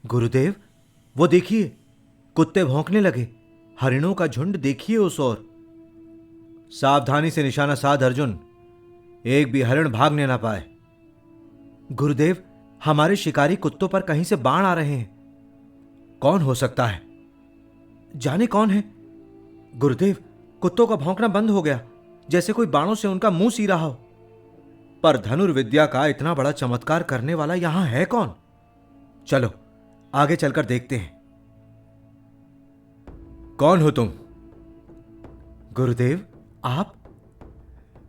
गुरुदेव, वो देखिए, कुत्ते भौंकने लगे। हरिणों का झुंड देखिए उस ओर। सावधानी से निशाना साध अर्जुन, एक भी हरिण भागने ना पाए। गुरुदेव, हमारे शिकारी कुत्तों पर कहीं से बाण आ रहे हैं। कौन हो सकता है? जाने कौन है। गुरुदेव, कुत्तों का भौंकना बंद हो गया, जैसे कोई बाणों से उनका मुंह सी रहा हो। पर धनुर्विद्या का इतना बड़ा चमत्कार करने वाला यहां है कौन? चलो आगे चलकर देखते हैं। कौन हो तुम? गुरुदेव, आप?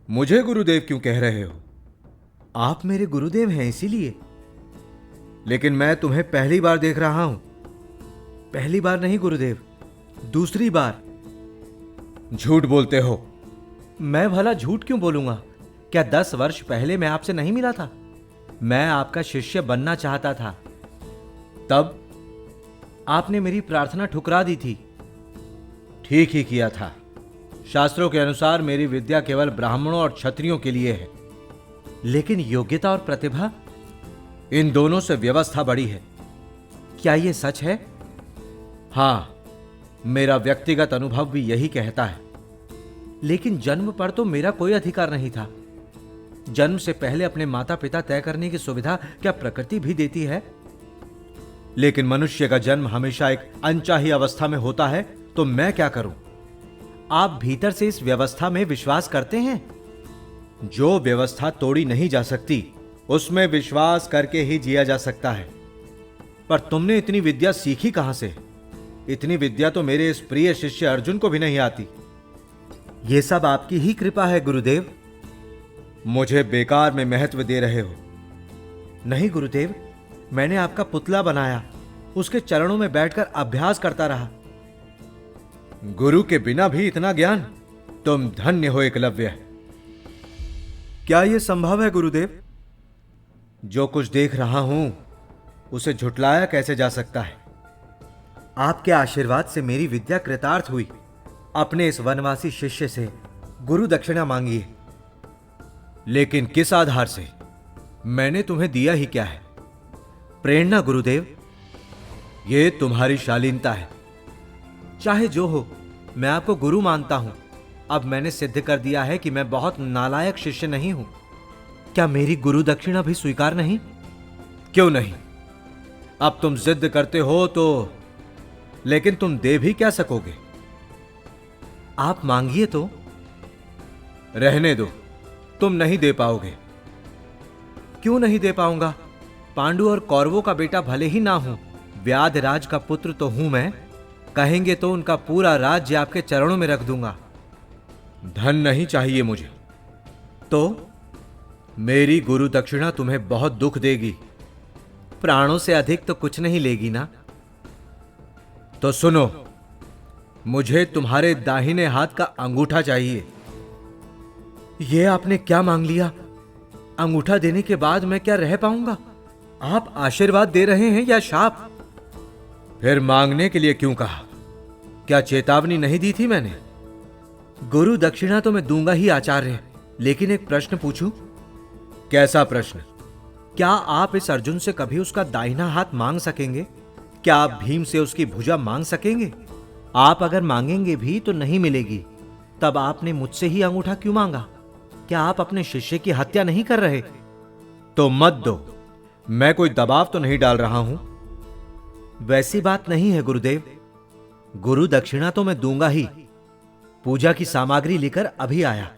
मुझे गुरुदेव क्यों कह रहे हो? आप मेरे गुरुदेव हैं इसीलिए। लेकिन मैं तुम्हें पहली बार देख रहा हूं। पहली बार नहीं गुरुदेव, दूसरी बार। झूठ बोलते हो। मैं भला झूठ क्यों बोलूंगा? क्या 10 वर्ष पहले मैं आपसे नहीं मिला था? मैं आपका शिष्य बनना चाहता था। तब आपने मेरी प्रार्थना ठुकरा दी थी। ठीक ही किया था। शास्त्रों के अनुसार मेरी विद्या केवल ब्राह्मणों और क्षत्रियों के लिए है। लेकिन योग्यता और प्रतिभा, इन दोनों से व्यवस्था बड़ी है। क्या यह सच है? हां, मेरा व्यक्तिगत अनुभव भी यही कहता है। लेकिन जन्म पर तो मेरा कोई अधिकार नहीं था। जन्म से पहले अपने माता पिता तय करने की सुविधा क्या प्रकृति भी देती है? लेकिन मनुष्य का जन्म हमेशा एक अनचाही अवस्था में होता है, तो मैं क्या करूं? आप भीतर से इस व्यवस्था में विश्वास करते हैं? जो व्यवस्था तोड़ी नहीं जा सकती, उसमें विश्वास करके ही जिया जा सकता है। पर तुमने इतनी विद्या सीखी कहां से? इतनी विद्या तो मेरे इस प्रिय शिष्य अर्जुन को भी नहीं आती। यह सब आपकी ही कृपा है गुरुदेव। मुझे बेकार में महत्व दे रहे हो। नहीं गुरुदेव, मैंने आपका पुतला बनाया, उसके चरणों में बैठकर अभ्यास करता रहा। गुरु के बिना भी इतना ज्ञान? तुम धन्य हो एकलव्य। क्या यह संभव है गुरुदेव? जो कुछ देख रहा हूं उसे झुटलाया कैसे जा सकता है? आपके आशीर्वाद से मेरी विद्या कृतार्थ हुई। अपने इस वनवासी शिष्य से गुरु दक्षिणा मांगिए। लेकिन किस आधार से? मैंने तुम्हें दिया ही क्या है? प्रेरणा गुरुदेव। यह तुम्हारी शालीनता है। चाहे जो हो, मैं आपको गुरु मानता हूं। अब मैंने सिद्ध कर दिया है कि मैं बहुत नालायक शिष्य नहीं हूं। क्या मेरी गुरु दक्षिणा भी स्वीकार नहीं? क्यों नहीं? अब तुम जिद करते हो तो, लेकिन तुम दे भी क्या सकोगे? आप मांगिए तो। रहने दो, तुम नहीं दे पाओगे। क्यों नहीं दे पाऊंगा? पांडु और कौरवों का बेटा भले ही ना हूं, व्याधराज का पुत्र तो हूं मैं। कहेंगे तो उनका पूरा राज्य आपके चरणों में रख दूंगा। धन नहीं चाहिए मुझे। तो मेरी गुरु दक्षिणा तुम्हें बहुत दुख देगी। प्राणों से अधिक तो कुछ नहीं लेगी ना? तो सुनो, मुझे तुम्हारे दाहिने हाथ का अंगूठा चाहिए। यह आपने क्या मांग लिया? अंगूठा देने के बाद मैं क्या रह पाऊंगा? आप आशीर्वाद दे रहे हैं या शाप? फिर मांगने के लिए क्यों कहा? क्या चेतावनी नहीं दी थी मैंने? गुरु दक्षिणा तो मैं दूंगा ही आचार्य, लेकिन एक प्रश्न पूछूं? कैसा प्रश्न? क्या आप इस अर्जुन से कभी उसका दाहिना हाथ मांग सकेंगे? क्या आप भीम से उसकी भुजा मांग सकेंगे? आप अगर मांगेंगे भी तो नहीं मिलेगी। तब आपने मुझसे ही अंगूठा क्यों मांगा? क्या आप अपने शिष्य की हत्या नहीं कर रहे? तो मत दो। मैं कोई दबाव तो नहीं डाल रहा हूं। वैसी बात नहीं है गुरुदेव। गुरु दक्षिणा तो मैं दूंगा ही। पूजा की सामग्री लेकर अभी आया।